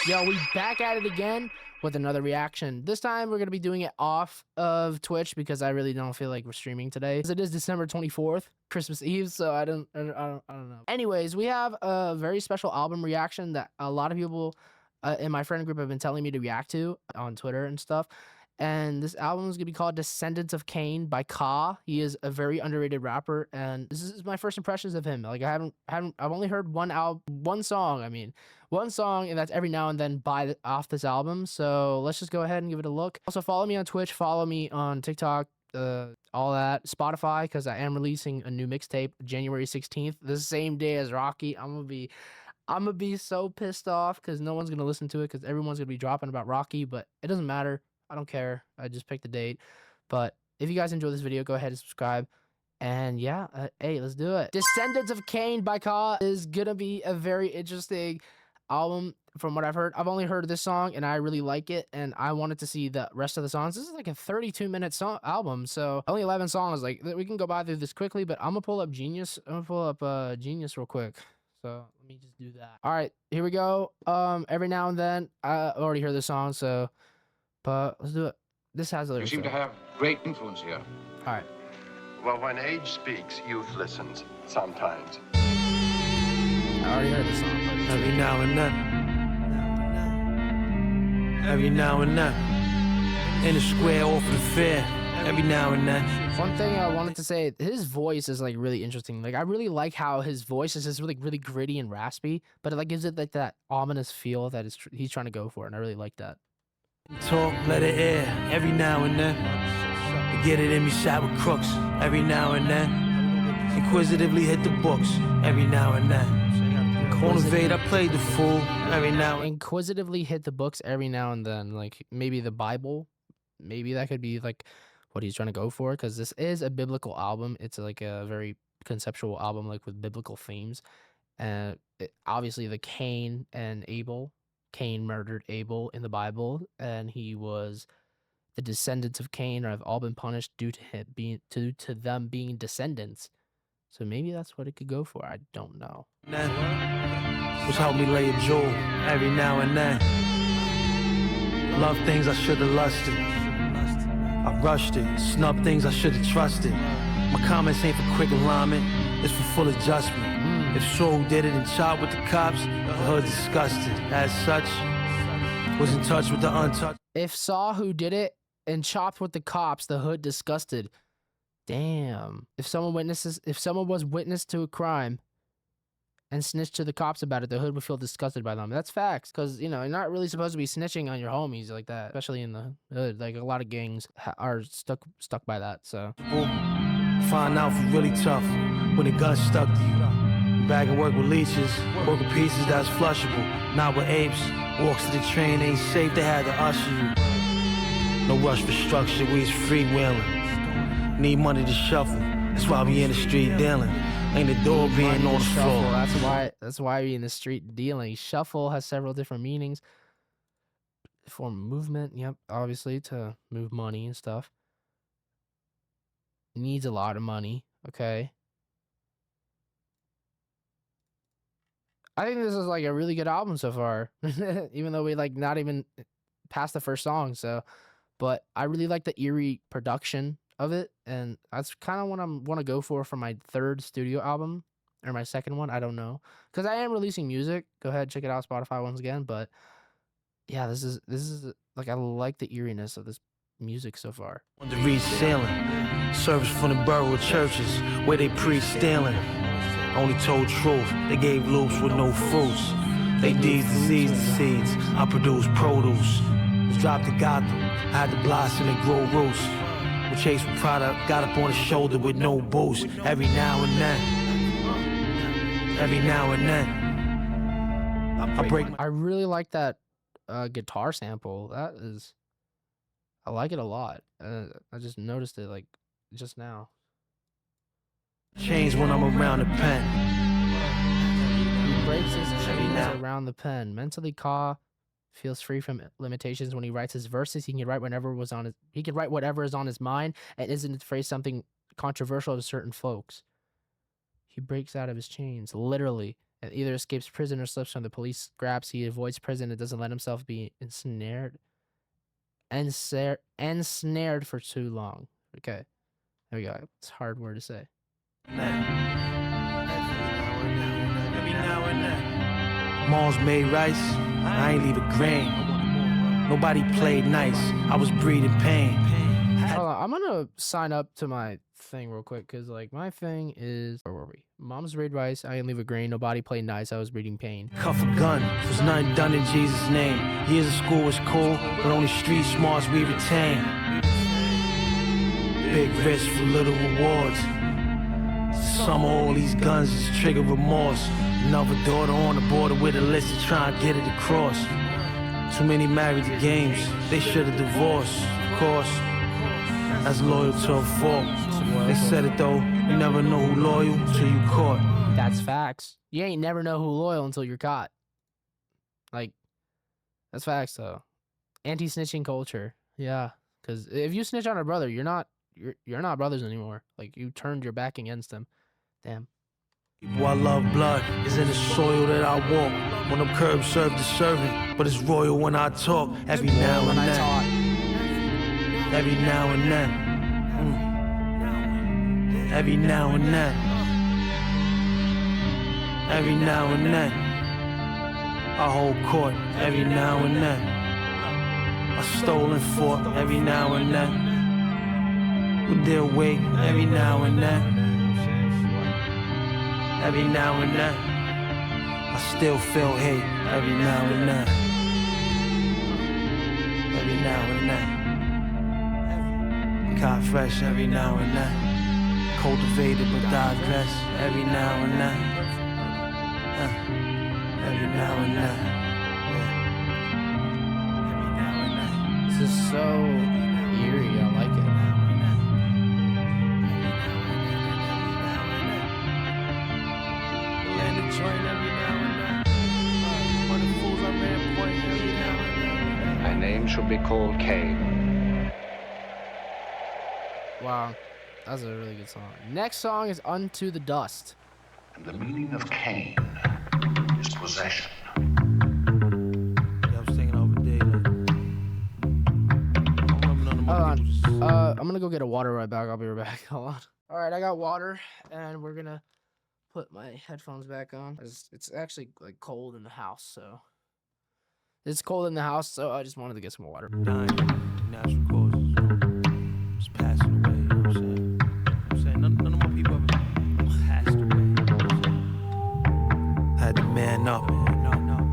Yo, we back at it again with another reaction. This time we're gonna be doing it off of Twitch because I really don't feel like we're streaming today. It is December 24th, Christmas Eve, so I don't know. Anyways, we have a very special album reaction that a lot of people in my friend group have been telling me to react to on Twitter and stuff. And this album is gonna be called "Descendants of Cain" by Ka. He is a very underrated rapper, and this is my first impressions of him. Like I've only heard one song. I mean, one song, and that's every now and then off this album. So let's just go ahead and give it a look. Also, follow me on Twitch, follow me on TikTok, all that, Spotify, because I am releasing a new mixtape January 16th, the same day as Rocky. I'm gonna be so pissed off because no one's gonna listen to it because everyone's gonna be dropping about Rocky, but it doesn't matter. I don't care. I just picked the date. But if you guys enjoy this video, go ahead and subscribe. And yeah, hey, let's do it. Descendants of Cain by Ka is gonna be a very interesting album from what I've heard. I've only heard this song and I really like it, and I wanted to see the rest of the songs. This is like a 32-minute album, so only 11 songs. Like, we can go by through this quickly, but I'm gonna pull up Genius. I'm gonna pull up Genius real quick. So let me just do that. All right, here we go. Every now and then, I already heard this song, so but let's do it. This has a You seem to have great influence here. All right. Well, when age speaks, youth listens sometimes. I already heard this song. But every now and then. Every now and then. In the square off of the fair. Every now and then. One thing I wanted to say, his voice is like really interesting. Like, I really like how his voice is just really gritty and raspy, but it like gives it like that ominous feel that he's trying to go for, and I really like that. Talk, let it air, every now and then. To get it in me, shot with crooks, every now and then. Inquisitively hit the books, every now and then. Cultivate, I played the fool, every now and then. Inquisitively hit the books every now and then. Like, maybe the Bible, maybe that could be like what he's trying to go for, because this is a biblical album. It's like a very conceptual album, like with biblical themes. And obviously the Cain and Abel. Cain murdered Abel in the Bible, and the descendants of Cain have all been punished due to them being descendants. So maybe that's what it could go for. I don't know. Which helped me lay a jewel every now and then. Love things I should have lusted. I rushed it. Snub things I should have trusted. My comments ain't for quick alignment. It's for full adjustment. If Saul did it and chopped with the cops, the hood's disgusted. As such, was in touch with the untouched. If Saw who did it and chopped with the cops, the hood disgusted. Damn. If someone was witness to a crime and snitched to the cops about it, the hood would feel disgusted by them. That's facts, because you know you're not really supposed to be snitching on your homies like that, especially in the hood. Like, a lot of gangs are stuck by that. So find out if really tough when the gun stuck to you. Bag and work with leeches, work with pieces that's flushable. Not with apes. Walks to the train ain't safe, they had to usher you. No rush for structure, we is freewheeling. Need money to shuffle, that's why we in the street dealing. Ain't the door being on the floor. That's why we in the street dealing. Shuffle has several different meanings. For movement, yep, obviously to move money and stuff. Needs a lot of money, okay. I think this is like a really good album so far, even though we like not even past the first song. So, but I really like the eerie production of it, and that's kind of what I want to go for my third studio album, or my second one. I don't know, because I am releasing music. Go ahead, check it out, Spotify once again. But yeah, this is like, I like the eeriness of this music so far. On the reach sailing, service from the borough churches where they preach stealing. Only told truth, they gave loops with no fruits. They disease the seeds, I produce produce. Was dropped to Gotham, I had to blossom and grow roots. We chase for product, got up on the shoulder with no boost. Every now and then, every now and then, I really like that guitar sample. I like it a lot. I just noticed it like just now. Change when I'm around the pen. He breaks his chains around the pen. Mentally, Ka feels free from limitations when he writes his verses. He can write whatever is on his mind, and isn't afraid of something controversial to certain folks. He breaks out of his chains, literally. and either escapes prison or slips from the police grasp. He avoids prison and doesn't let himself be ensnared for too long. Okay, there we go. It's a hard word to say. Every now and then. Mom's made rice, I ain't leave a grain. Nobody played nice, I was breathing pain. Hold on, I'm gonna sign up to my thing real quick, because like my thing is, where were we? Mom's made rice, I ain't leave a grain. Nobody played nice, I was breathing pain. Cuff a gun, was nothing done in Jesus' name. Years of school was cool, but only street smarts we retain. Big risk for little rewards. Some of all these guns is trigger remorse. Another daughter on the border with a list to try and get it across. Too many married to games, they should have divorced, of course. That's loyal to a fault. They said it though, you never know who loyal till you caught. That's facts. You ain't never know who loyal until you're caught. Like, that's facts though. Anti-snitching culture. Yeah, because if you snitch on a brother, you're not brothers anymore. Like, you turned your back against them. Damn. People I love blood is in the soil that I walk. When I'm curb served the servant, but it's royal when I talk. Every now and then. Every now and then. Every now and then. Every now and then. I hold court every now and then. I stolen fort every now and then. We deal wait every now and then. Every now and then. I still feel hate every now and then. Every now and then. Caught fresh every now and then. Cultivated but digress every now and then. Every now and then. Every now and then. This is so eerie. I like it. My name should be called Cain. Wow, that's a really good song. Next song is Unto the Dust. And the meaning of Cain is possession. Yeah, I was thinking over there. Hold on. I'm gonna go get a water right back. I'll be right back. Hold on. All right, I got water, and we're gonna put my headphones back on. It's actually like cold in the house, so it's cold in the house. So I just wanted to get some water. Dying, natural causes, just passing away. You know what I'm saying? None of my people ever passed away. Had to man up,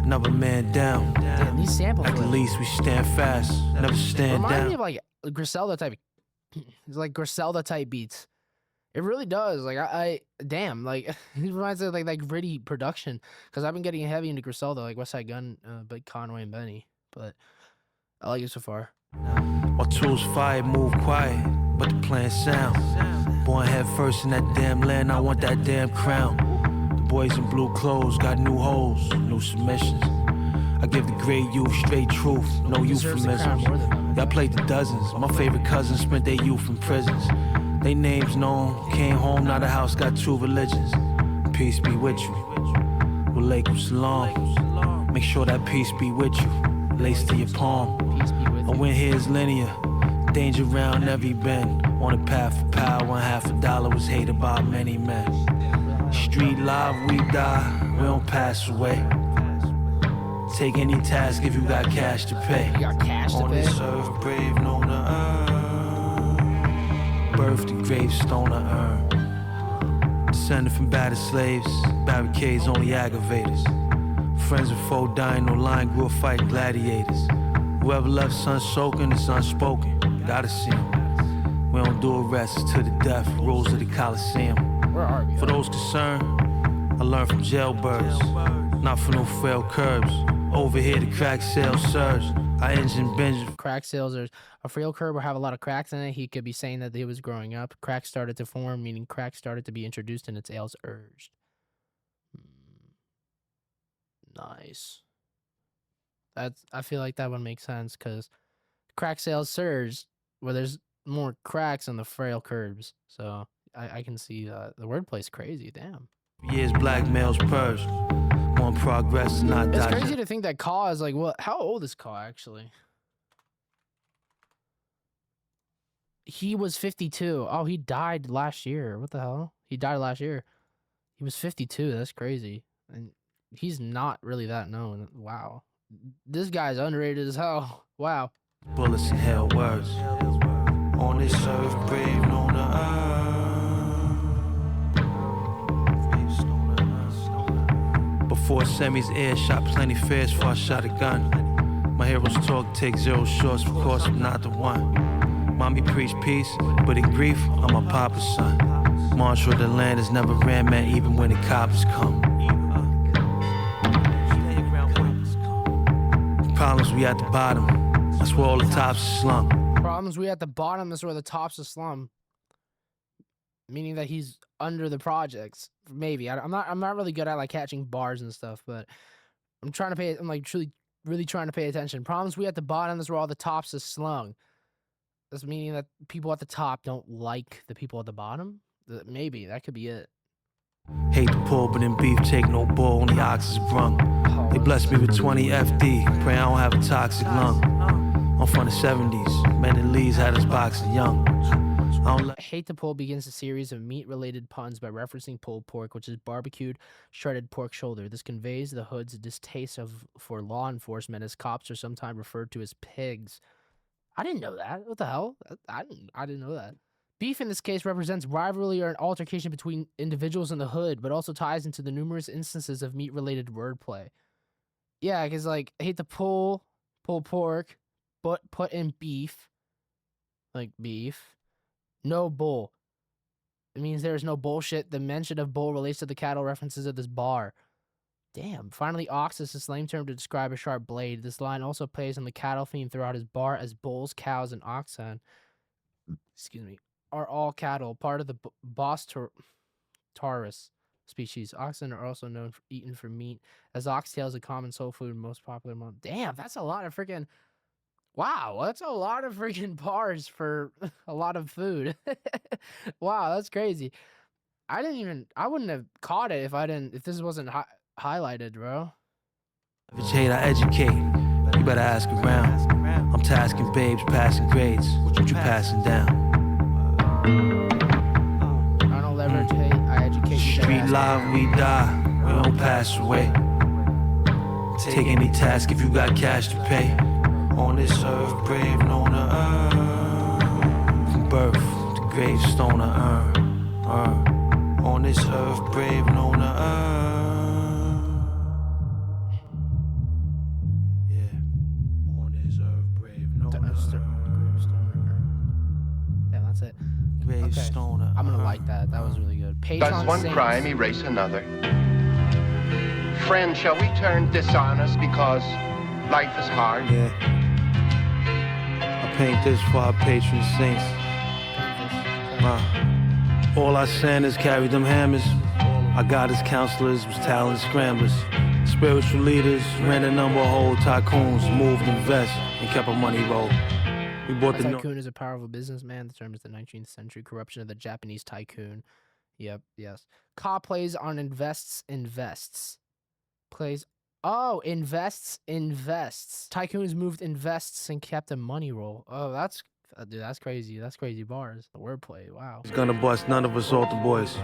another man down. Damn, these sample At the flips least we stand fast, never stand remind me down. of like Griselda type. It's like Griselda type beats. It really does. Like I damn, like it reminds me of like gritty production. Because I've been getting heavy into Griselda, like West Side Gun, Big Conway and Benny. But I like it so far. My tools fired, move quiet, but the plan sound. Born head first in that damn land, I want that damn crown. The boys in blue clothes got new holes, new submissions. I give the great youth straight truth, no Deserves the crown euphemisms. more than them. Y'all played the dozens, my favorite cousins spent their youth in prisons. They names known, came home, now the house got two religions. Peace be with you, walaikum salam. Make sure that peace be with you, lace to your palm. Peace be with I you. went here is linear, danger round every bend. On the path for power, $50 was hated by many men. Street live, we die, we don't pass away. Take any task if you got cash to pay. You got cash to On pay? this earth, brave known to earn. Birth the gravestone to earn. Descended from battered slaves, barricades only aggravators. Friends and foe dying, no line, grew a fight gladiators. Whoever left sun soaking, it's unspoken. Gotta see 'em. We don't do arrests to the death, rules of the Coliseum. Where are we? For those concerned, I learned from jailbirds, not for no frail curbs. Over here, the crack sales surge. I engine binge. Crack sales are a frail curb will have a lot of cracks in it. He could be saying that he was growing up. Cracks started to form, meaning cracks started to be introduced and its ales urged. Nice. I feel like that would make sense because crack sales surge where there's more cracks on the frail curbs. So I can see the wordplay's crazy. Damn. Years black males purged. on progress, not It's digest. crazy to think that Kaw is like, what? How old is Kaw actually? He was 52. Oh, he died last year. What the hell? He died last year. He was 52. That's crazy. And he's not really that known. Wow. This guy's underrated as hell. Wow. Bullets and hell words. On this earth, brave, known to earn. Before Sammy's ear, shot plenty fast before I shot a gun. My heroes talk, take 0 shots, of course I'm not the one. Mommy preach peace, but in grief, I'm a papa's son. Marshal of the land has never ran, man, even when the cops come. Problems we at the bottom, that's where all the tops are slum. Problems we at the bottom, that's where the tops are slum. Meaning that he's under the projects. Maybe. I'm not really good at like catching bars and stuff, but I'm like really trying to pay attention. Problems we at the bottom, that's where all the tops are slung. That's meaning that people at the top don't like the people at the bottom? Maybe, that could be it. Hate to pull, but in beef, take no bull, only ox is brung. They blessed me with 20 FD, pray I don't have a toxic lung. I'm from the 70s, men in Lee's had us boxing young. Hate to Pull begins a series of meat-related puns by referencing pulled pork, which is barbecued, shredded pork shoulder. This conveys the hood's distaste for law enforcement, as cops are sometimes referred to as pigs. I didn't know that. What the hell? I didn't know that. Beef in this case represents rivalry or an altercation between individuals in the hood, but also ties into the numerous instances of meat-related wordplay. Yeah, because like, hate to pull pork, but put in beef, like beef. No bull. It means there is no bullshit. The mention of bull relates to the cattle references of this bar. Damn. Finally, ox is a slang term to describe a sharp blade. This line also plays on the cattle theme throughout his bar, as bulls, cows, and oxen, excuse me, are all cattle, part of the Bos taurus species. Oxen are also known for eaten for meat, as oxtail is a common soul food and most popular among. Damn, that's a lot of freaking. Wow, that's a lot of freaking bars for a lot of food. Wow, that's crazy. I wouldn't have caught it if this wasn't highlighted, bro. If hate, I educate. You better ask around. I'm tasking babes, passing grades. What you passing down? I don't leverage hate, I educate. Street live, we die. We don't pass away. Take any task if you got cash to pay. On this earth, brave, known to earn. From birth to gravestone to earn. On this earth, brave, known to earn. Yeah. On this earth, brave, known to earn. Damn, that's it. Gravestone. Okay. I'm gonna like that. That was really good. Does one crime erase another? Friend, shall we turn dishonest because life is hard? Yeah. I paint this for our patron saints. All our Santas carried them hammers. Our goddess counselors was talent scramblers. Spiritual leaders ran a number of whole tycoons, moved, invest, and kept our money roll. We bought A the tycoon is a powerful businessman. The term is the 19th century corruption of the Japanese tycoon. Yep, yes. Ka plays on invests. Plays. Oh, invests. Tycoons moved invests and kept a money roll. Oh, dude, that's crazy. That's crazy bars. The wordplay. Wow. It's gonna bust none of us altar boys.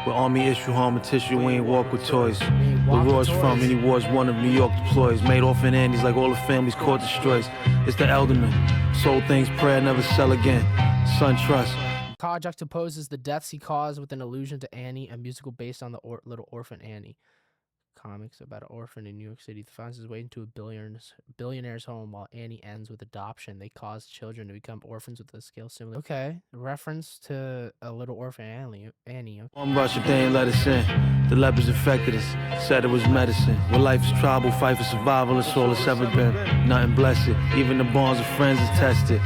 With army issue, harm and tissue, we ain't walk with toys. Where Roy's from, and he was one of New York deploys. Made orphan Andes like all the families court destroys. It's the elderman. Sold things, prayer, never sell again. Son trust. Ka juxtaposes the deaths he caused with an allusion to Annie, a musical based on the Little Orphan Annie. Comics about an orphan in New York City finds his way into a billionaire's home while Annie ends with adoption. They cause children to become orphans with a scale similar. Okay, reference to a Little Orphan Annie. Okay. One rush if they ain't let us in. The lepers infected us, said it was medicine. When life is trouble, fight for survival, it's all it's ever been. Nothing blessed, even the bonds of friends is tested.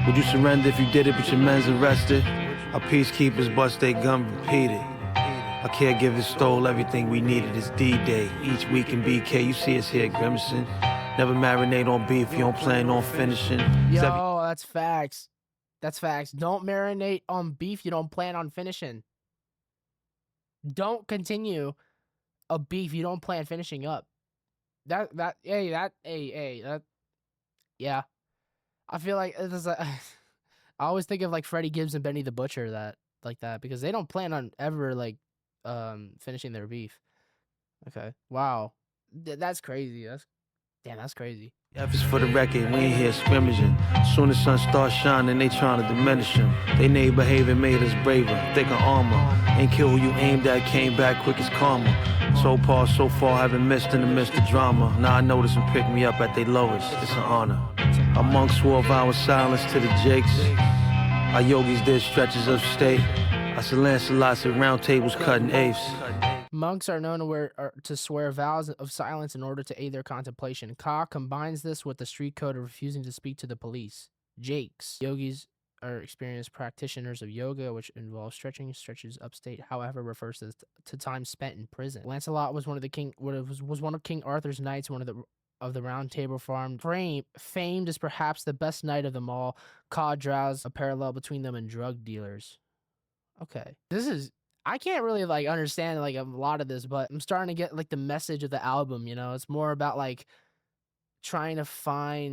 Would you surrender if you did it but your men's arrested? Our peacekeepers bust their gun repeated. Our caregivers stole everything we needed. It's D-Day. Each week in BK, you see us here grimacing. Never marinate on beef, you don't plan on finishing. Yo, that's facts. That's facts. Don't marinate on beef you don't plan on finishing. Don't continue a beef you don't plan finishing up. Yeah. I feel like this. I always think of like Freddie Gibbs and Benny the Butcher that because they don't plan on ever like finishing their beef. Okay. Wow. That's crazy. That's crazy. Efforts for the record, we ain't here scrimmaging. Soon as sun starts shining, they trying to diminish him. They name behavior made us braver, thicker armor. Ain't kill who you aimed at, came back quick as karma. So far, haven't missed in the midst of drama. Now I notice them pick me up at their lowest, it's an honor. Our monks swore vow of silence to the jakes. Our yogis did stretches of state. I said Lancelot said round tables cutting apes. Monks are known to swear vows of silence in order to aid their contemplation. Ka combines this with the street code of refusing to speak to the police. Jakes. Yogis are experienced practitioners of yoga, which involves stretches upstate, however, refers to time spent in prison. Lancelot was one of King Arthur's knights, one of the Round Table Farm. Famed as perhaps the best knight of them all. Ka draws a parallel between them and drug dealers. Okay. I can't really like understand like a lot of this, but I'm starting to get like the message of the album, you know. It's more about like trying to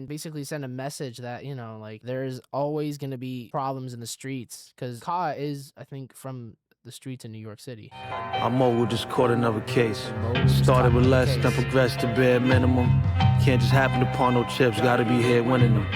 basically send a message that, you know, like there's always going to be problems in the streets, because Ka is, I think, from the streets in New York City. Our mogul just caught another case. Started with less, then progressed to bare minimum. Can't just happen upon no chips, gotta be here winning them.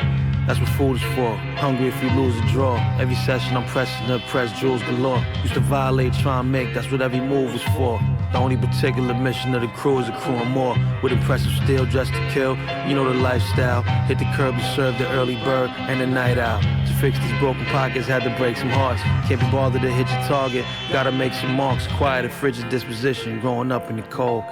That's what food is for. Hungry if you lose a draw. Every session I'm pressing to press jewels galore. Used to violate, try and make, that's what every move was for. The only particular mission of the crew is accruing more. With impressive steel, dressed to kill. You know the lifestyle. Hit the curb to serve the early bird and the night owl. To fix these broken pockets, had to break some hearts. Can't be bothered to hit your target. Gotta make some marks. Quiet and frigid disposition. Growing up in the cold.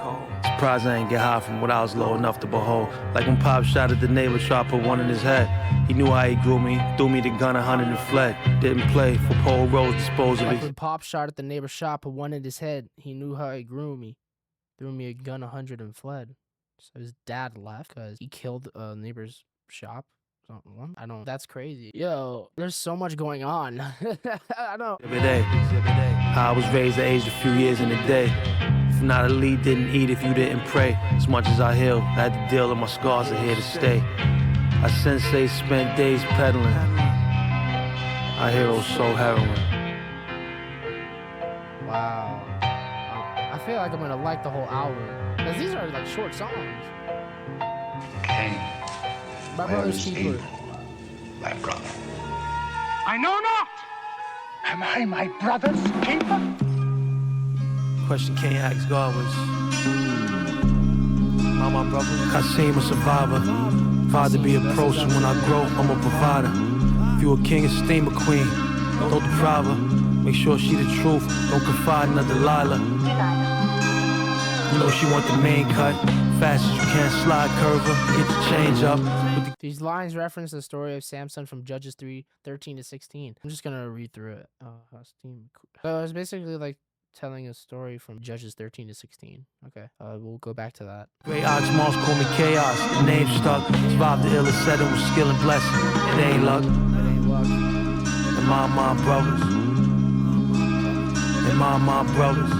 Surprised I ain't get high from what I was low enough to behold. Like when Pop shot at the neighbor, tried to put one in his head. He knew how he grew me, threw me the gun 100 and fled. Didn't play for Pole Rose, disposed of Like it. when Pop shot at the neighbor's shop, put one in his head. He knew how he grew me, threw me a gun 100 and fled. So his dad left because he killed a neighbor's shop. I don't. That's crazy. Yo, there's so much going on. I don't. Every day. How I was raised, I aged a few years in a day. If not elite, didn't eat if you didn't pray. As much as I heal, I had to deal with my scars are here to stay. Our sensei spent days peddling. Our heroes sold heroin. Wow. I feel like I'm gonna like the whole album, because these are like short songs. Cain, My where brother's is keeper. Abel, my brother? I know not. Am I my brother's keeper? Question Cain asked God was, am I my brother? Kasim a survivor. Father be a pro, so when I grow, I'm a provider. If you a king, esteem a queen. Don't deprive her. Make sure she the truth. Don't confide in a Delilah. You know she want the main cut. Fast as you can, slide curve her. Get the change up. These lines reference the story of Samson from Judges 3:13-16. I'm just gonna read through it. So it's basically like telling a story from Judges 13-16. Okay, we'll go back to that. Great odds, moms call me chaos. The name stuck. Survived the illest setting with skill and blessing. It ain't luck. And my brothers. And my brothers.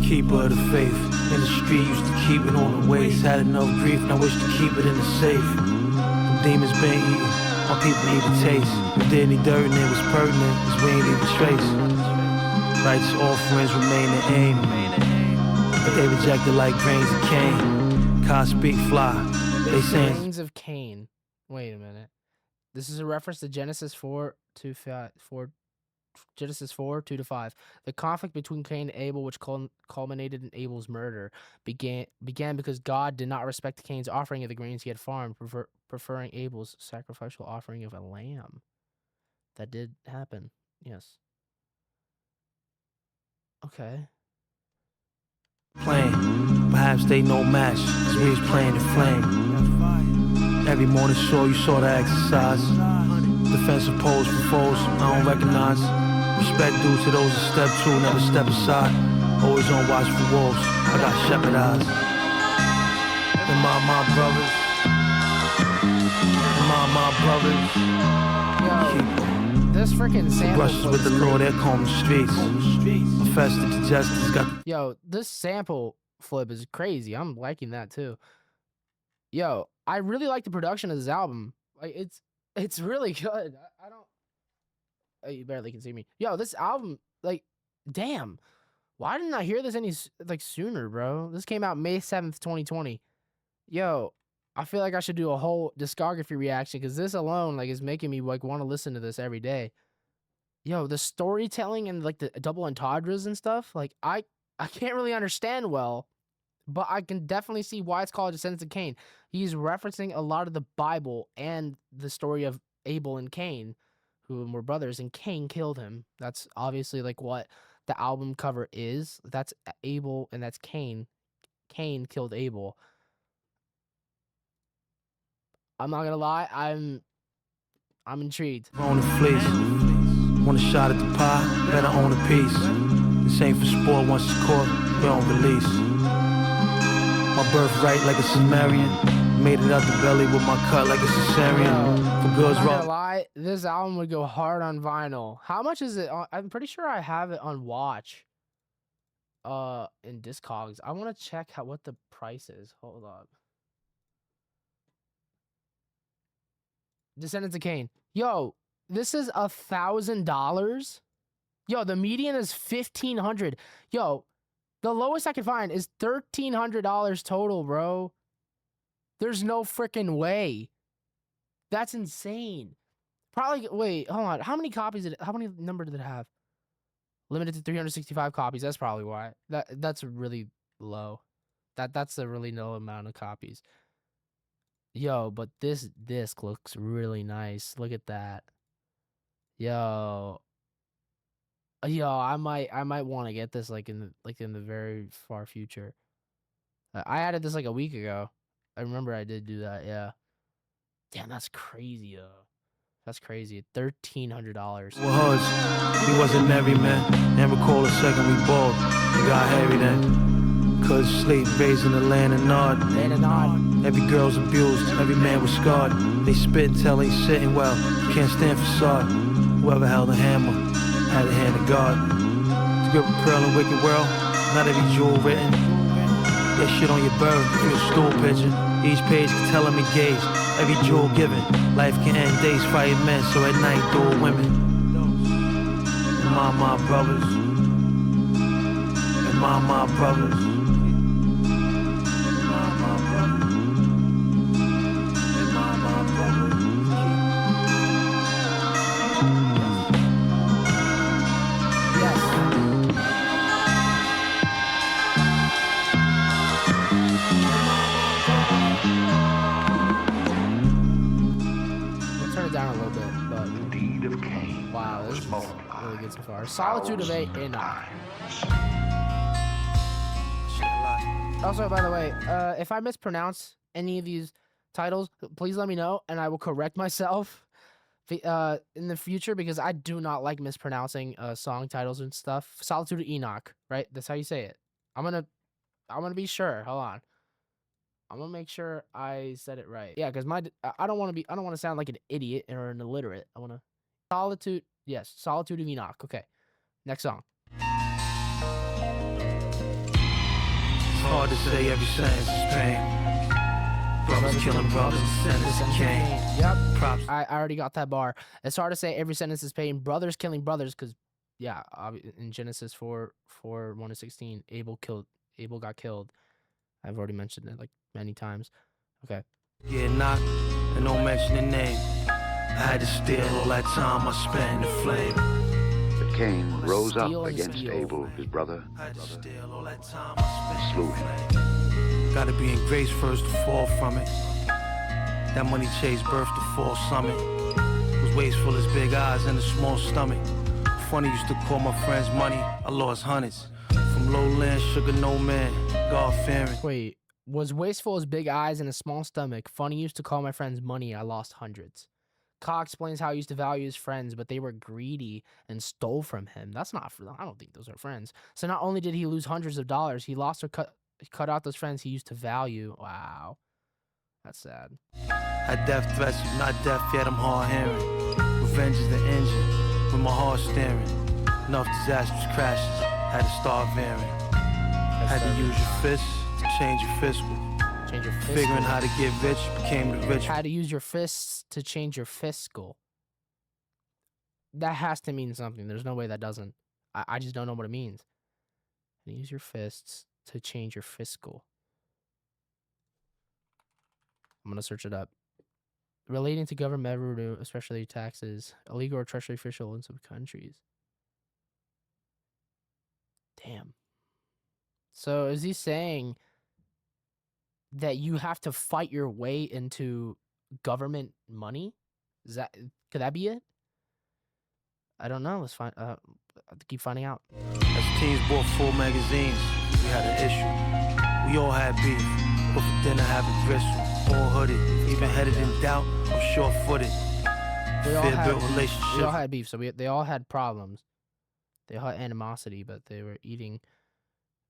Keeper of the faith. In the street, used to keep it on the waist. Had enough grief, now wish to keep it in the safe. Them demons been eating. My people need a taste. If there any dirt and it was pertinent, cause we ain't even trace. Righteous offerings remain the aim. But they rejected like grains of Cain. Ka speak fly. They saying Grains of Cain. Wait a minute. This is a reference to Genesis 4:2-5. Genesis 4:2-5. The conflict between Cain and Abel, which culminated in Abel's murder, began because God did not respect Cain's offering of the grains he had farmed, preferring Abel's sacrificial offering of a lamb. That did happen. Yes. Okay. playing. Perhaps they no match, cause we was playing the flame. Every morning you saw the exercise. Defensive pose for foes, I don't recognize. Respect due to those that step two, never step aside. Always on watch for wolves, I got shepherd eyes. And my brothers. And my brothers. This freaking sample Brushes with the law, they're combing the streets. Infested the justice got. Yo, this sample flip is crazy. I'm liking that too. Yo, I really like the production of this album. Like it's really good. I don't. Oh, you barely can see me. Yo, this album, like, damn. Why didn't I hear this any like sooner, bro? This came out May 7th, 2020. Yo, I feel like I should do a whole discography reaction because this alone like is making me like want to listen to this every day. Yo, the storytelling and like the double entendres and stuff, like I can't really understand well, but I can definitely see why it's called Descendants of Cain. He's referencing a lot of the Bible and the story of Abel and Cain, who were brothers, and Cain killed him. That's obviously like what the album cover is. That's Abel and that's Cain. Cain killed Abel. I'm not gonna lie, I'm intrigued. On the fleece, want a shot at the pie, better own a piece. This ain't for sport, once it's caught, we don't release. My birthright like a Sumerian, made it out the belly with my cut like a cesarean. For goods I'm not raw. gonna lie, this album would go hard on vinyl. How much is it? I'm pretty sure I have it on Watch. In Discogs. I want to check what the price is. Hold up. Descendants of Cain. Yo, this is $1,000. Yo, the median is $1,500. Yo, the lowest I can find is $1,300 total, bro. There's no freaking way. That's insane. Probably. Wait, hold on. How many copies did it? How many number did it have? Limited to 365 copies. That's probably why. That's really low. That's a really low amount of copies. Yo, but this disc looks really nice. Look at that. Yo, I might want to get this like in the very far future. I added this like a week ago. I remember I did do that. Yeah. Damn, that's crazy though. That's crazy. $1,300. Well, hoods, he wasn't every man. Never recall a second we balled. We got heavy then. Cause sleep, bathes in the land and nod. Every girl's abused, every man was scarred. They spit and tell ain't sitting well. Can't stand facade. Whoever held a hammer had a hand of God. To grip a pearl in a wicked world, not every jewel written. That shit on your bird, you a stool pigeon. Each page can tell them engaged, every jewel given. Life can end days, fighting men, so at night duel women. And my brothers. And my brothers. Down a little bit, but The deed of Cain. wow, this is really good so far. Solitude of Enoch. Also, by the way, if I mispronounce any of these titles, please let me know, and I will correct myself in the future because I do not like mispronouncing song titles and stuff. Solitude of Enoch, right? That's how you say it. I'm gonna be sure. Hold on. I'm gonna make sure I said it right. Yeah, because I don't want to sound like an idiot or an illiterate. I want to Solitude. Yes, Solitude of Enoch. Okay, next song. It's hard to say every sentence is pain. Brothers killing brothers, descendants of Cain. Yep. Props. I already got that bar. It's hard to say every sentence is pain. Brothers killing brothers, because yeah, in Genesis 4:1-16, Abel got killed. I've already mentioned it like many times. Okay. Yeah, knock, and don't mention the name. I had to steal all that time I spent in the flame. But Cain rose up Steal and against steal. Abel, his brother, I had to steal all that time and I slew spent in him. the flame. Gotta be in grace first to fall from it. That money chased birth to fall summit. Was wasteful as big eyes and a small stomach. Funny used to call my friends money, I lost hundreds. From lowland, sugar no man, God fearing. Wait, was wasteful as big eyes and a small stomach. Funny used to call my friends money. I lost hundreds. Ka explains how he used to value his friends, but they were greedy and stole from him. That's not for them. I don't think those are friends. So not only did he lose hundreds of dollars, he lost or cut out those friends he used to value. Wow. That's sad. Had death threats, not deaf yet, I'm hard hearing. Revenge is the engine, with my heart staring. Enough disastrous crashes, had to start veering. Had to use your fists to change your fiscal. Change your fiscal. Figuring how to get rich became the rich. How to use your fists to change your fiscal. That has to mean something. There's no way that doesn't. I just don't know what it means. Use your fists to change your fiscal. I'm going to search it up. Relating to government revenue, especially taxes, illegal or treasury official in some countries. Damn. So is he saying that you have to fight your way into government money? Could that be it? I don't know. Let's find. I have to keep finding out. As teens bought full magazines, we had an issue. We all had beef, but for dinner having gristle, all hooded, even headed in doubt, I'm sure-footed. Fear-built relationships. We all had beef, so they all had problems. They all had animosity, but they were eating.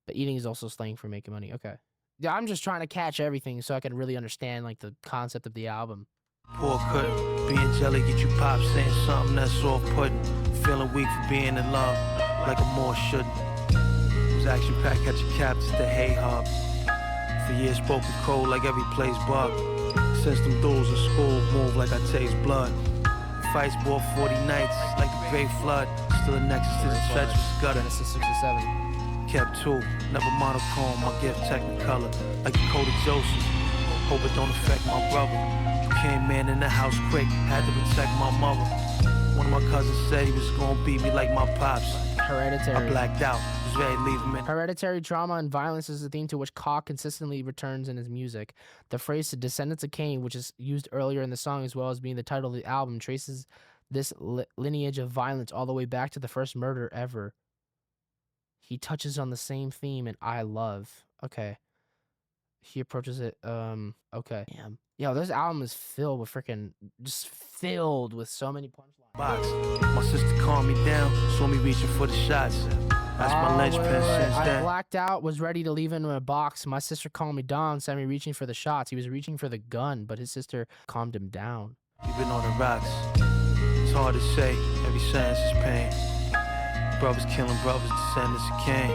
But eating is also slang for making money. Okay. Yeah, I'm just trying to catch everything so I can really understand like the concept of the album. Poor couldn't. Being jelly get you pop saying something that's off-putting. Feeling weak for being in love, like a more shouldn't. It was action-packed, catching captains to hay hub. For years spoken cold like every place bug. Since them duels in school, move like I taste blood. Fights bought 40 nights, like the Great Flood. Still a nexus to the treacherous gutter. Genesis 67. Kept two, never monochrome, my gift technicolor. Like the code of Joseph, hope it don't affect my brother. Came man in the house quick, had to protect my mother. One of my cousins said he was gonna beat me like my pops. Hereditary. I blacked out, was ready to leave him in. Hereditary trauma and violence is the theme to which Cock consistently returns in his music. The phrase "Descendants of Cain," which is used earlier in the song as well as being the title of the album, traces this lineage of violence all the way back to the first murder ever. He touches on the same theme in I Love. Okay. He approaches it, okay. Damn. Yo, this album is filled with just filled with so many punchlines. Box. My sister calmed me down, saw me reaching for the shots. That's my linchpin since then. I blacked out, was ready to leave him in a box. My sister calmed me down, saw me reaching for the shots. He was reaching for the gun, but his sister calmed him down. We've been on the rocks. It's hard to say, every sentence is pain. Brothers killing brothers, descendants of Cain.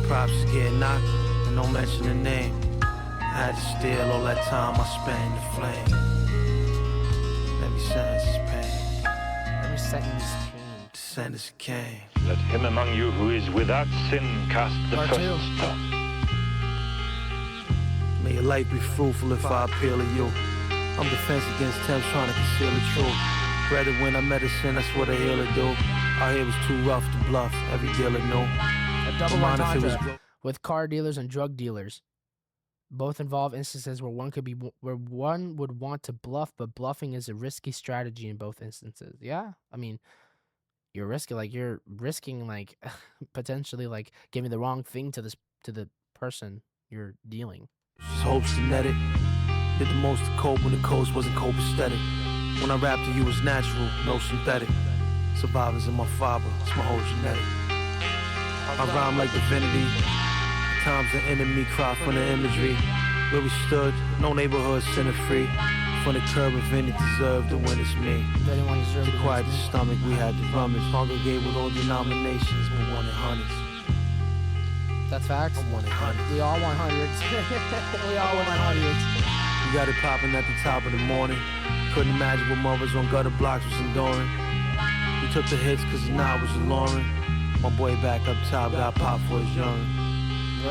Props is getting knocked, and don't mention the name. I had to steal all that time I spent in the flame. Every sentence is pain. Every sentence is pain. Descendants of Cain. Let him among you who is without sin cast the Part first two. stone. May your life be fruitful if I appeal to you. I'm defense against temps trying to conceal the truth. Brother, when I medicine, that's what a healer do. Our here was too rough to bluff, every dealer knew. A double Mind if it was entendre with car dealers and drug dealers. Both involve instances where one would want to bluff, but bluffing is a risky strategy in both instances. Yeah, I mean, you're risking like potentially like giving the wrong thing to the person you're dealing. Just hopes to net it. Did the most to cope when the coast wasn't copacetic. When I rapped to you was natural, no synthetic. Survivors in my fiber, it's my whole genetic. I rhyme like divinity. Times the enemy cry from the imagery. Where we stood, no neighborhood center free. From the curb of any deserved to win it's me. To quiet the stomach, we had to rummage. Congregate with all denominations, but one in hundreds. That's facts. I'm one in hundreds. We all want hundreds. We all want hundreds. We got it popping at the top of the morning. Couldn't imagine what mothers on gutter blocks was enduring. We took the hits cause the night was alluring. My boy back up top got popped for his young.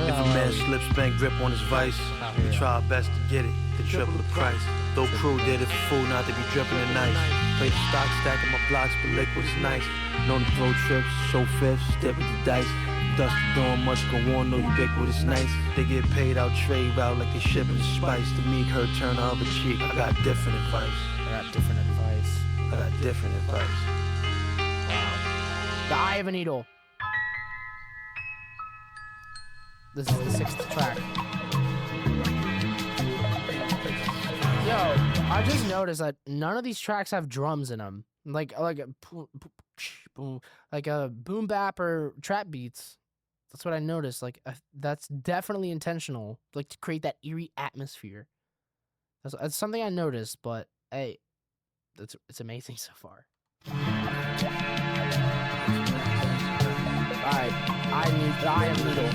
If a man slips, bank grip on his vice. We try our best to get it, to triple the price. Though crew did it for food, not to be dripping in nice. Play the stock, stacking my blocks, but liquid is nice. Known to throw trips, show fifths, step with the dice. Dust doing much go on, no ubiquitous nights. They get paid out trade route like they shipping the spice. The meek her turn the other cheek. I got different advice. I got different advice. I got different advice. The Eye of a Needle. This is the 6th track. Yo, I just noticed that none of these tracks have drums in them. Like a boom bap or trap beats. That's what I noticed. Like that's definitely intentional. Like to create that eerie atmosphere. That's something I noticed, but hey, it's amazing so far. Alright, I am Needle.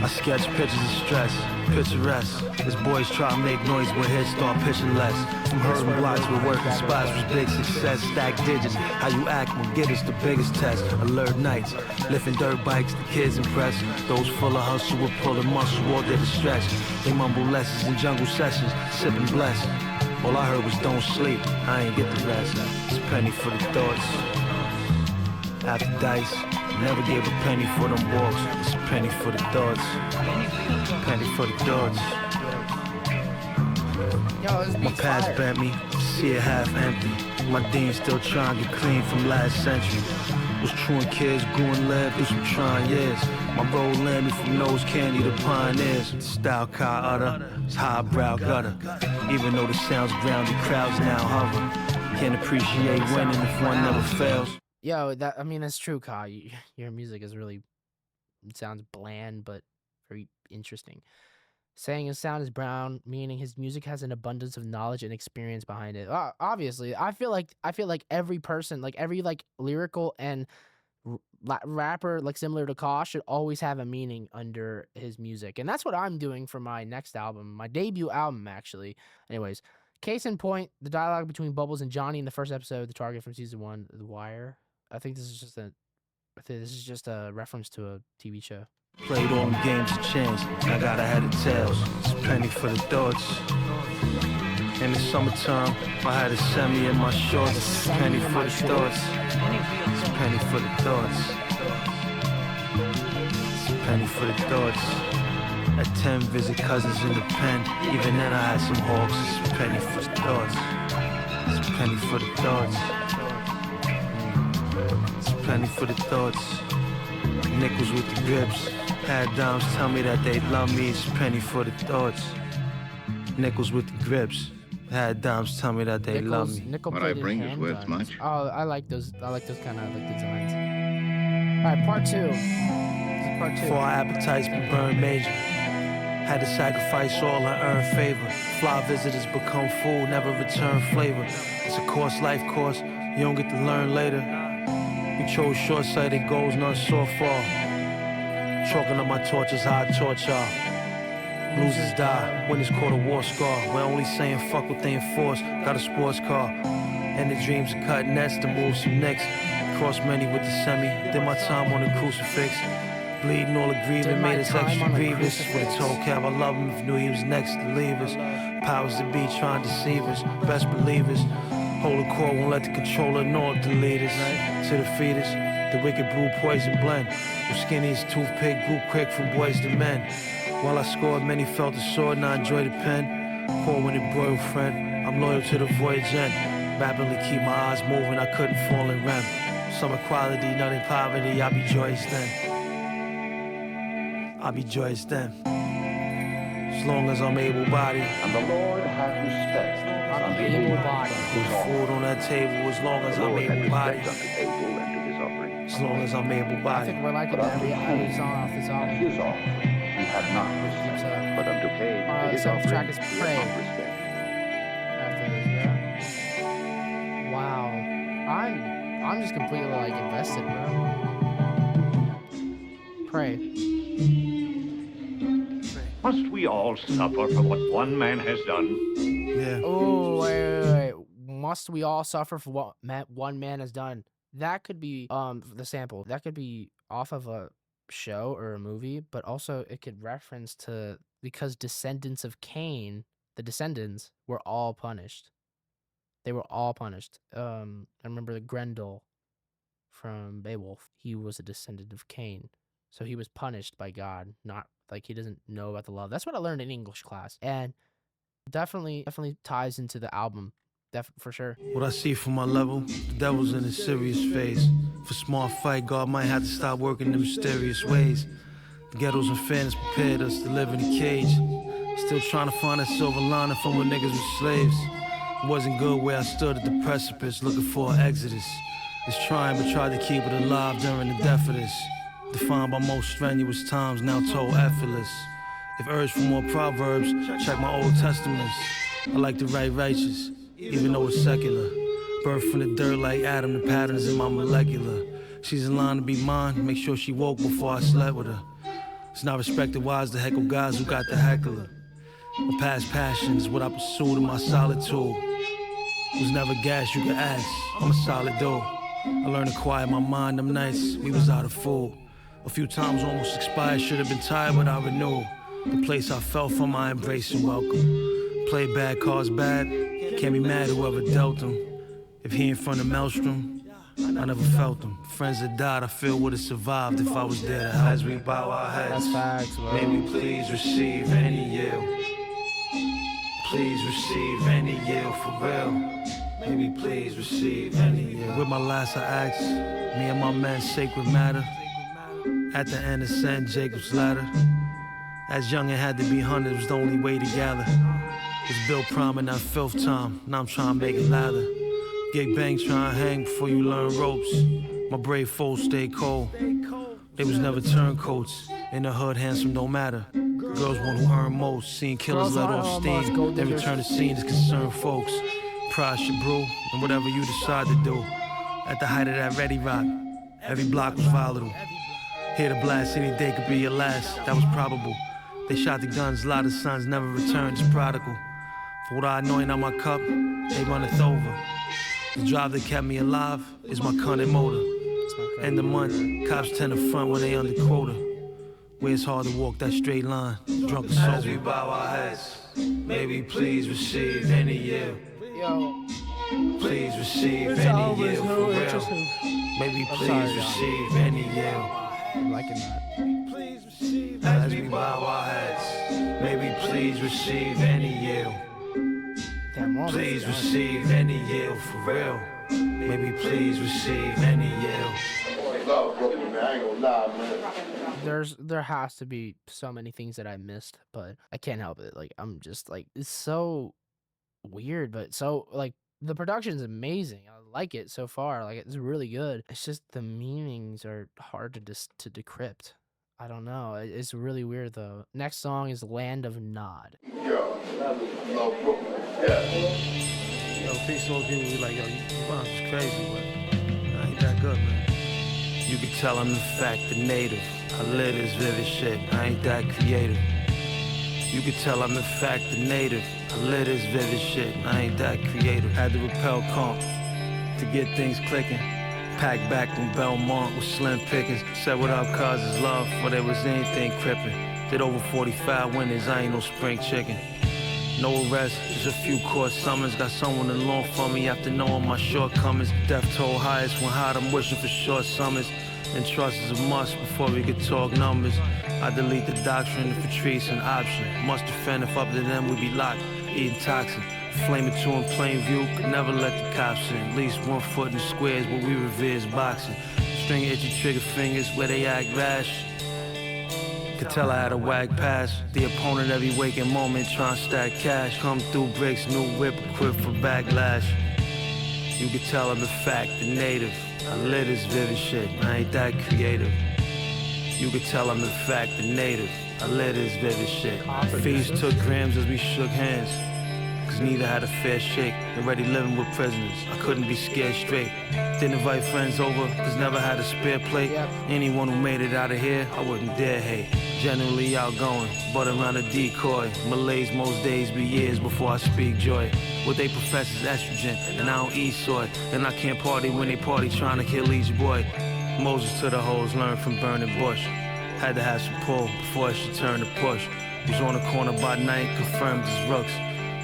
I sketch pictures of stress, picturesque. As boys try to make noise, but heads start pitching less. From hurting blocks with working spots was big success. Stack digits, how you act will get us the biggest test. Alert nights, lifting dirt bikes, the kids impressed. Those full of hustle with pulling muscle, all their distress. They mumble lessons in jungle sessions, sipping blessed. All I heard was don't sleep, I ain't get the rest. It's a penny for the thoughts. After dice, never gave a penny for them walks. It's a penny for the thoughts. Penny for the thoughts. My past bent me, see it half empty. My dean still trying to get clean from last century. Was true in kids, grew and lived through some trying years. My road led me from nose candy to pioneers. Style car utter, it's highbrow gutter. Even though the sounds grounded, crowds now hover. Can't appreciate winning if one never fails. Yo, I mean, that's true, Ka. Your music is really, it sounds bland, but very interesting. Saying his sound is brown, meaning his music has an abundance of knowledge and experience behind it. Obviously, I feel like every person, like every like lyrical and rapper, like similar to Ka, should always have a meaning under his music, and that's what I'm doing for my next album, my debut album, actually. Anyways, case in point, the dialogue between Bubbles and Johnny in the first episode, The Target from season 1, The Wire. I think this is just a reference to a TV show. Played all the games of chance, I got ahead of tails. It's a penny for the thoughts. In the summertime, I had a semi in my shorts. It's a penny for the thoughts. It's a penny for the thoughts. It's a penny for the thoughts. At 10, visit cousins in the pen. Even then I had some hawks. It's a penny for the thoughts. It's a penny for the thoughts. It's a penny for the thoughts. Nickels with the grips. Had dimes tell me that they love me. It's a penny for the thoughts. Nickels with the grips. Had dimes tell me that they love me. What I bring is worth much. Oh, I like those kind of like designs. All right, part 2. This is part 2. For our appetites be burned major. Had to sacrifice all I earned favor. Fly visitors become food, never return flavor. It's a course, life course, you don't get to learn later. We chose short-sighted goals, none so far. Chalking up my torches, how I torch y'all. Losers die, winners caught a war scar. We're only saying fuck what they enforce. Got a sports car, and the dreams of cutting nets to move some necks. Crossed many with the semi, did my time on the crucifix. Bleeding all the grieving, made us extra grievous. With a toe cap, I love him if knew he was next to leave us. Powers to be trying to deceive us, best believers. Hold the core, won't let the controller nor delete us. To the fetus, the wicked brew poison blend. From skinnies, toothpick, grew quick from boys to men. While I scored, many felt the sword, and I enjoyed the pen. Poor when it broiled friend, I'm loyal to the voyage end. Rapidly keep my eyes moving, I couldn't fall in rem. Some equality, none in poverty, I'll be joyous then. I'll be joyous then. As long as I'm able-bodied. And the Lord had respect. I'm able-bodied. Food on that table, as long as I'm able-bodied. As long as I'm I able-bodied. think we're liking every song off this album. His offering he had not received, but unto Cain his the offering track is he Pray. had not respect. After this, bro. Wow. I'm just completely like invested, bro. Pray. Must we all suffer for what one man has done? Yeah. Oh, wait. Must we all suffer for what one man has done? That could be the sample. That could be off of a show or a movie, but also it could reference to because descendants of Cain, the descendants, were all punished. They were all punished. I remember the Grendel from Beowulf. He was a descendant of Cain. So he was punished by God, not like he doesn't know about the love. That's what I learned in English class. And definitely ties into the album. For sure. What I see from my level, the devil's in a serious phase. For smart fight, God might have to stop working in mysterious ways. The ghettos and fairness prepared us to live in a cage. Still trying to find a silver lining from when niggas were slaves. It wasn't good where I stood at the precipice, looking for an exodus. It's trying, but tried to keep it alive during the death of this. Defined by most strenuous times, now told effortless. If urged for more proverbs, check my Old Testaments. I like to write righteous, even though it's secular. Birth from the dirt like Adam, the patterns in my molecular. She's in line to be mine, make sure she woke before I slept with her. It's not respected wise to heckle guys who got the heckler. My past passions, what I pursued in my solitude. Was never gas you could ask, I'm a solid dude. I learned to quiet my mind them nights, we was out of food. A few times almost expired, should have been tired, but I renewed. The place I fell from, I embrace and welcome. Play bad cards bad, can't be mad whoever dealt them. If he in front of Maelstrom, I never felt them. Friends that died, I feel would have survived if I was there to help. As we bow our heads, That's facts, bro. may we please receive any yield. Please receive any yield for real. May we please receive any yield. With my last I asked, me and my man sacred matter. At the end ascend Jacob's ladder. As young and had to be hunted was the only way to gather. Was built prime in that filth time, now I'm trying to make it lather. Get bang trying to hang before you learn ropes. My brave foes stay cold. They was never turncoats. In the hood, handsome don't matter. Girls want who earn most. Seeing killers let off steam. Then return to scene as concerned folks. Pride should brew, and whatever you decide to do. At the height of that ready rock, every block was volatile. Hear the blast, any day could be your last. That was probable. They shot the guns, a lot of sons never returned as prodigal. For what I anoint on my cup, they runneth over. The drive that kept me alive is my cunning motor. End the month, cops tend to front when they under quota. Where it's hard to walk that straight line, drunk and sober. As we bow our heads, may we please receive any yield. Yo, Please receive any yield for real. May we please receive any yield. I'm liking that. As we bow our heads, may we please receive any yield. Damn, all Please this, receive any yield for real. May we please receive any yield. there has to be so many things that I missed, but I can't help it. Like, I'm just like, it's so weird, but so like the production's amazing. I like it so far. Like, it's really good. It's just the meanings are hard to decrypt. I don't know. It's really weird though. Next song is Land of Nod. Yo, Peace to those people be like, yo, you bombs is crazy, but I ain't that good, man. You can tell I'm in fact the native. I live this vivid shit, I ain't that creative. You can tell I'm in fact the native. I live this vivid shit, I ain't that creative. Had to repel comp to get things clicking. Packed back from Belmont with slim pickings. Said what up, cause it's love, for there was anything crippin'. Did over 45 winners, I ain't no spring chicken. No arrest, just a few court summons. Got someone in law for me after knowing my shortcomings. Death toll highest when hot, I'm wishing for short summers. And trust is a must before we could talk numbers. I delete the doctrine if Patrice an option. Must defend if up to them we be locked, eating toxin. Flaming two in plain view, could never let the cops in. At least 1 foot in squares where we revere boxing. String itchy trigger fingers where they act rash. Could tell I had a wag pass. The opponent every waking moment trying to stack cash. Come through bricks, new whip equipped for backlash. You could tell I'm in fact the native. I live this vivid shit, I ain't that creative. You could tell I'm in fact the native. I live this vivid shit. Fees took grams as we shook hands. Cause neither had a fair shake. Already living with prisoners, I couldn't be scared straight. Didn't invite friends over, cause never had a spare plate. Anyone who made it out of here, I wouldn't dare hate. Generally outgoing, but around a decoy. Malays most days be years before I speak joy. What they profess is estrogen, and I don't eat soy. And I can't party when they party trying to kill each boy. Moses to the hoes, learned from burning bush. Had to have some pull before I should turn to push. Was on the corner by night, confirmed as rooks.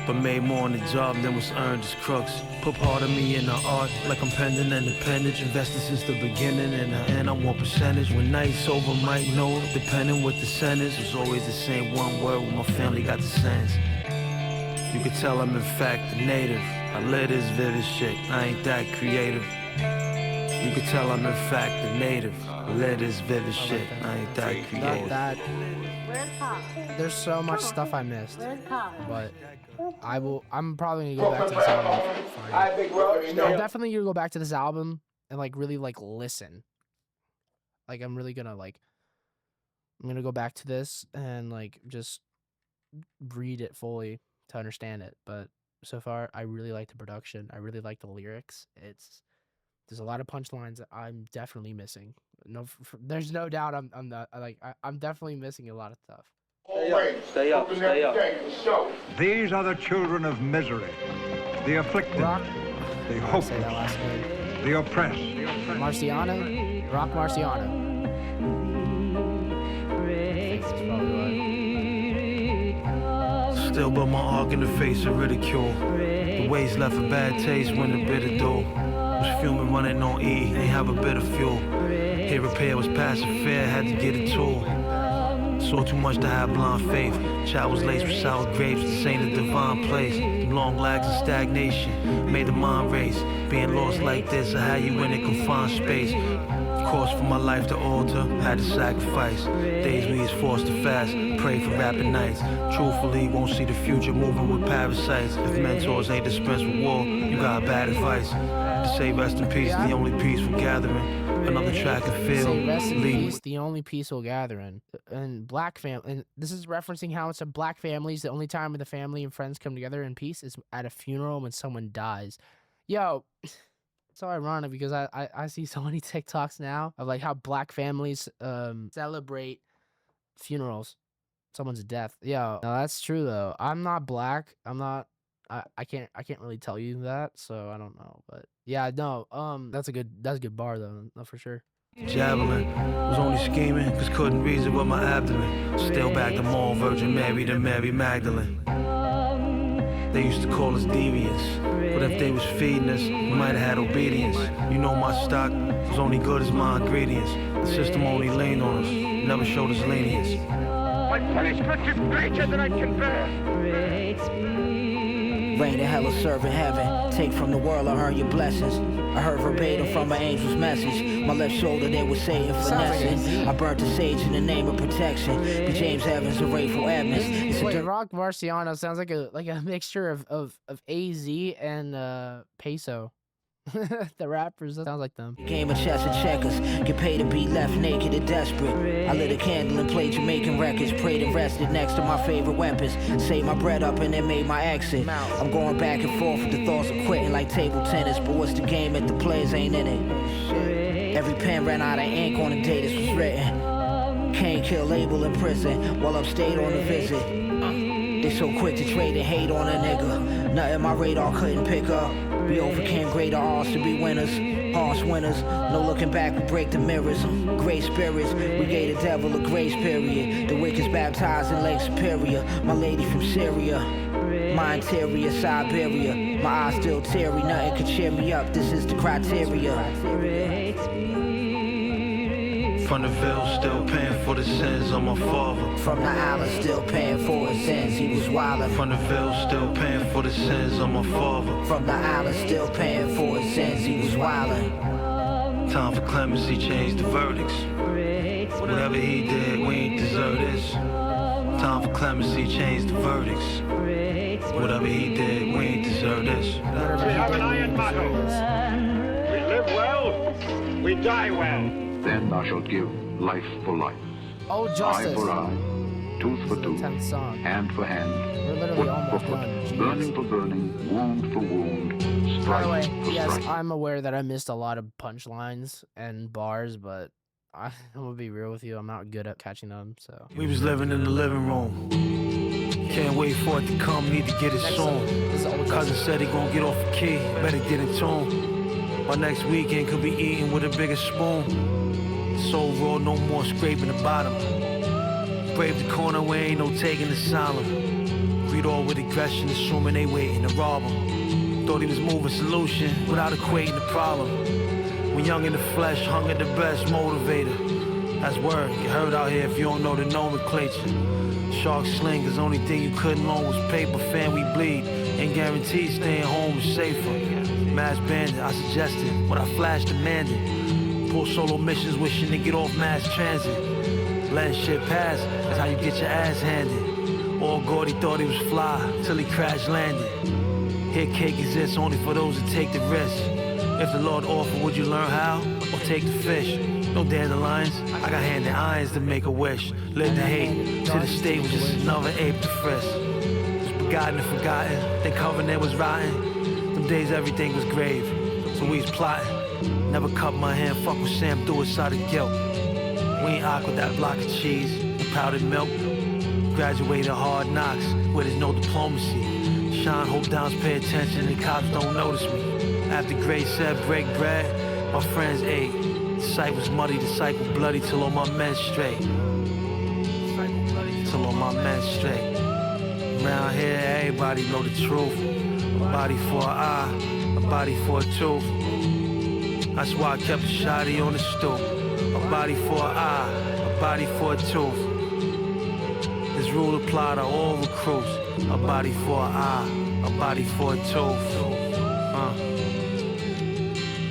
But made more on the job than was earned as crooks. Put part of me in the art, like I'm pending an appendage. Invested since the beginning, and the end I want percentage. When night's over, might know, depending what the sentence. Was always the same one word when my family got the sense. You could tell I'm in fact the native. I live this vivid shit, I ain't that creative. You could tell I'm in fact the native. I live this vivid shit, I ain't that creative. There's so much stuff I missed, but I'm probably gonna go back to this album. I'm definitely gonna go back to this album and like really like listen. Like I'm really gonna I'm gonna go back to this and like just read it fully to understand it. But so far, I really like the production. I really like the lyrics. There's a lot of punchlines that I'm definitely missing. No, there's no doubt I'm not like I'm definitely missing a lot of stuff. Stay up, stay up. These are the children of misery, the afflicted, Rock. the I'll say that hopeless, last name. the oppressed. Marciano, Rock Marciano. Thanks, that's probably why. Still but my arc in the face of ridicule. The ways left a bad taste when the bitter do. Was fuming running on E, ain't have a bit of fuel. Here repair was passing fair, had to get a tool. Saw too much to have blind faith. Child was laced with sour grapes, this ain't a divine place. Them long lags of stagnation made the mind race. Being lost like this, I had you in a confined space. Of course, for my life to alter, had to sacrifice. Days we was forced to fast, pray for rapid nights. Truthfully, won't see the future moving with parasites. If mentors ain't dispensed with war, you got bad advice. To say rest in peace, the only peaceful gathering. Another track of feel. Say rest in peace, the only peaceful gathering. And black family, and this is referencing how it's a black families. The only time when the family and friends come together in peace is at a funeral when someone dies. Yo, it's so ironic because I see so many TikToks now of like how black families celebrate funerals, someone's death. Yo, no, that's true though. I'm not black. I'm not. I can't really tell you that, so I don't know. But yeah, no, that's a good bar though, no, for sure. Javelin was only scheming cause couldn't reason with my abdomen. Still back to more Virgin Mary than Mary Magdalene. They used to call us deviants, but if they was feeding us, we might have had obedience. You know my stock was only good as my ingredients. The system only leaned on us, never showed us lenience. My punishment is greater than I can bear. Rain in hell or serve in heaven. Take from the world or earn your blessings. I heard verbatim from my angel's message. My left shoulder there was Satan finessing. I burnt the sage in the name of protection. Be James Evans and Rayful Edmonds. Wait, Rock Marciano sounds like a mixture of AZ and Peso. The rappers, that sounds like them. Game of chess and checkers. Get paid to be left naked and desperate. I lit a candle and played Jamaican records. Prayed and rested next to my favorite weapons. Saved my bread up and then made my exit. I'm going back and forth with the thoughts of quitting like table tennis. But what's the game if the players ain't in it? Every pen ran out of ink on the day this was written. Cain killed Abel in prison while upstate on a visit. They so quick to trade and hate on a nigga. Nothing my radar couldn't pick up. We overcame greater odds to be winners, harsh winners. No looking back, we break the mirrors. Great spirits, we gave the devil a grace period. The wicked's baptized in Lake Superior. My lady from Syria, my interior, Siberia. My eyes still teary, nothing could cheer me up. This is the criteria. From the veil, still paying for the sins of my father. From the island, still paying for his sins, he was wildin'. From the veil, still paying for the sins of my father. From the island, still paying for his sins, he was wildin'. Time for clemency, change the verdicts. Whatever he did, we ain't deserve this. Time for clemency, change the verdicts. Whatever he did, we ain't deserve this. We have an iron motto. We live well, we die well. Then thou shalt give life for life, Oh, eye Justice. for eye, tooth for tooth, 10th song. hand for hand, We're literally foot for almost foot, done. Jeez. burning for burning, wound for wound, By the way, strike for yes, strike. I'm aware that I missed a lot of punchlines and bars, but I'm gonna be real with you. I'm not good at catching them, so. We was living in the living room. Can't wait for it to come, need to get it Next soon. song. This is old Cousin Justice. said he gon' get off the key, better get in tune. By next weekend could be eating with a bigger spoon. Soul raw, no more scraping the bottom. Brave the corner where ain't no taking the solemn. Greet all with aggression, assuming they waiting to rob him. Thought he was moving solution without equating the problem. When young in the flesh, hunger the best motivator. That's word, you heard out here if you don't know the nomenclature. Shark slingers, only thing you couldn't loan was paper, fan we bleed. Ain't guaranteed staying home is safer. Mass bandit, I suggested, what I flash demanded. Pull solo missions wishing to get off mass transit. Letting shit pass, that's how you get your ass handed. All Gordy thought he was fly, till he crash landed. Here cake exists only for those that take the risk. If the Lord offer, would you learn how? Or take the fish? No dandelions, I got hand in irons to make a wish. Live to hate, to the state was just another ape to frisk. Was begotten and forgotten, then covenant was rotten. Them days everything was grave. So we's plotting. Never cut my hand, fuck with Sam, do it out of guilt. We ain't awkward, that block of cheese and powdered milk. Graduated hard knocks, where there's no diplomacy. Shine, hope downs, pay attention, and cops don't notice me. After Gray said break bread, my friends ate. Disciples muddy, disciple bloody, till all my men straight. Till all my men straight. Around here, everybody know the truth. A body for an eye, a body for a tooth. That's why I kept a shotty on the stoop. A body for an eye, a body for a tooth. This rule applied to all recruits. A body for an eye, a body for a tooth.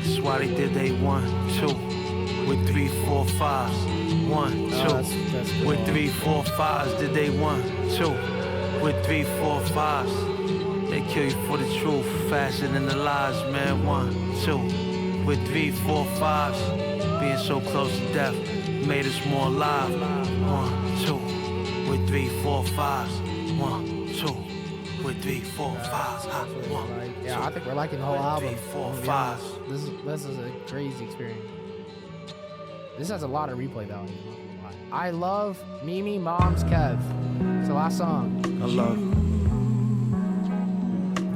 That's why they did they 1, 2, with 3, 4, 5s. 1, 2, that's cool. with 3, 4, 5s. Did they 1, 2, with 3, 4, 5s. They kill you for the truth, faster than the lies, man. 1, 2, with 3, 4, 5s. Being so close to death made us more alive. 1, 2, with 3, 4, 5s. 1, 2, with 3, 4, 5s. 1, Yeah, I think we're liking the whole album. 3, 4, to be 5. honest. This is a crazy experience. This has a lot of replay value. I'm not gonna lie. I love Mimi Mom's Kev. It's the last song. I love.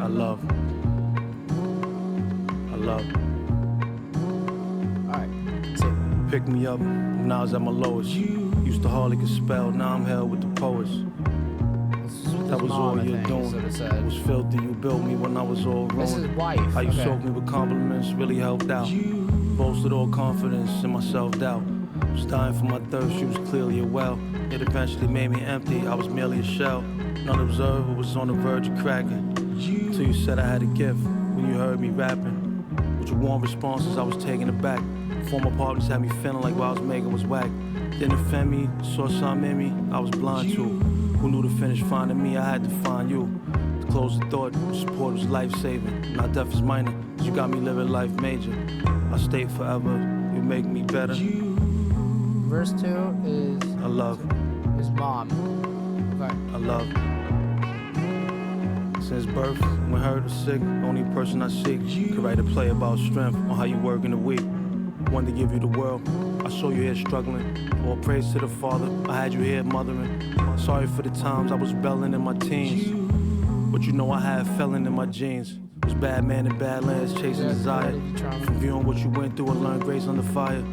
I love. I love. All right, so Pick me up when I was at my lowest. Used to hardly could spell, now I'm held with the poets. That was all you're doing. It was filthy, you built me when I was all This is ruined. wife. How you Okay. soaked me with compliments really helped out. Boasted all confidence in my self-doubt. Was dying for my thirst, you was clearly a well. It eventually made me empty, I was merely a shell. None observed, it was on the verge of cracking. Till you said I had a gift when you heard me rapping. With your warm responses, I was taken aback. Former partners had me feeling like what I was making was whack. Didn't offend me, saw something in me, I was blind to. Who knew to finish finding me, I had to find you. To close the thought, support was life-saving. Not death is minor, 'cause you got me living life major. I stay forever, you make me better. Verse 2 is I love, his mom. Okay. I love. Since birth, when hurt or sick, only person I seek could write a play about strength on how you work in the week. Wanted to give you the world, I saw you here struggling. All praise to the Father, I had you here mothering. Sorry for the times I was rebelling in my teens, but you know I had felon in my genes. Was bad man in bad lands chasing desire. From viewing what you went through, I learned grace under fire.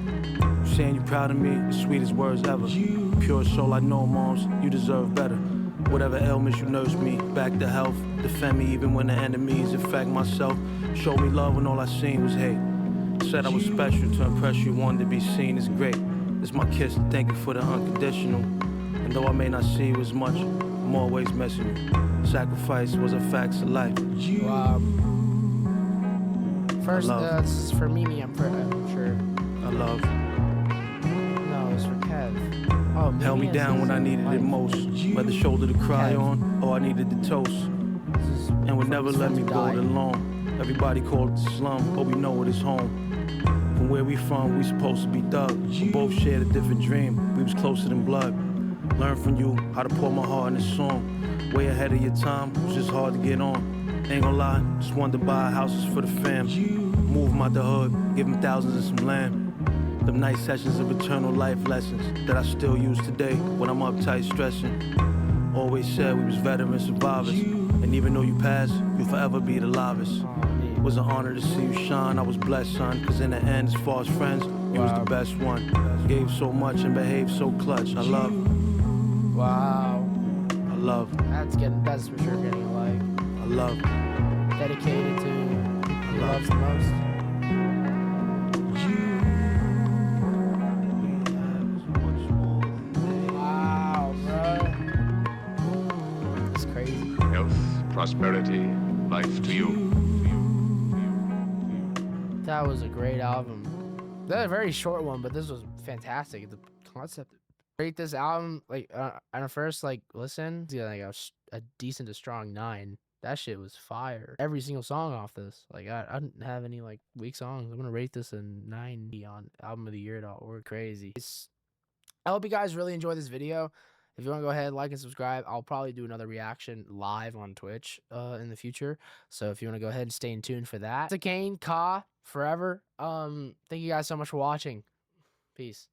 You saying you proud of me, the sweetest words ever. Pure soul I know, moms, you deserve better. Whatever ailments you nursed me, back to health. Defend me even when the enemies infect myself. Showed me love when all I seen was hate. Said I was special to impress you, wanted to be seen as great. It's my kiss, thank you for the unconditional. And though I may not see you as much, I'm always missing you. Sacrifice was a fact of life. Wow. First, love. this is for Mimi, I'm sure. I love. No, it's for Kev. Oh, Mimi Held me is down his when I needed wife. it most. Whether shoulder to cry Kev. on, or I needed the toast. This is And would from never his let friends me who go died. it alone. Everybody called it the slum, but we know it is home. From where we from, we supposed to be thug. We both shared a different dream, we was closer than blood. Learned from you how to pour my heart in this song. Way ahead of your time, it was just hard to get on. Ain't gonna lie, just wanted to buy houses for the fam. Move 'em out the hood, give 'em thousands and some land. Them nice sessions of eternal life lessons that I still use today when I'm uptight stressing. Always said we was veteran survivors, and even though you passed, you'll forever be the livest. It was an honor to see you shine, I was blessed, son, cause in the end, as far as friends, you was the best one. Gave so much and behaved so clutch. I love, Wow. I love, That's for sure getting a like. I love. Dedicated to who he loves the most. Wow, bro. It's crazy. Health, prosperity, life to you. That was a great album. That's a very short one, but this was fantastic. The concept. Rate this album like on a first like listen, yeah, like a decent to strong 9. That shit was fire. Every single song off this. Like I didn't have any like weak songs. I'm gonna rate this a 9 on albumoftheyear.org. Crazy. I hope you guys really enjoyed this video. If you want to go ahead, like and subscribe, I'll probably do another reaction live on Twitch in the future. So if you want to go ahead and stay in tune for that. To Cain, Ka, forever. Thank you guys so much for watching. Peace.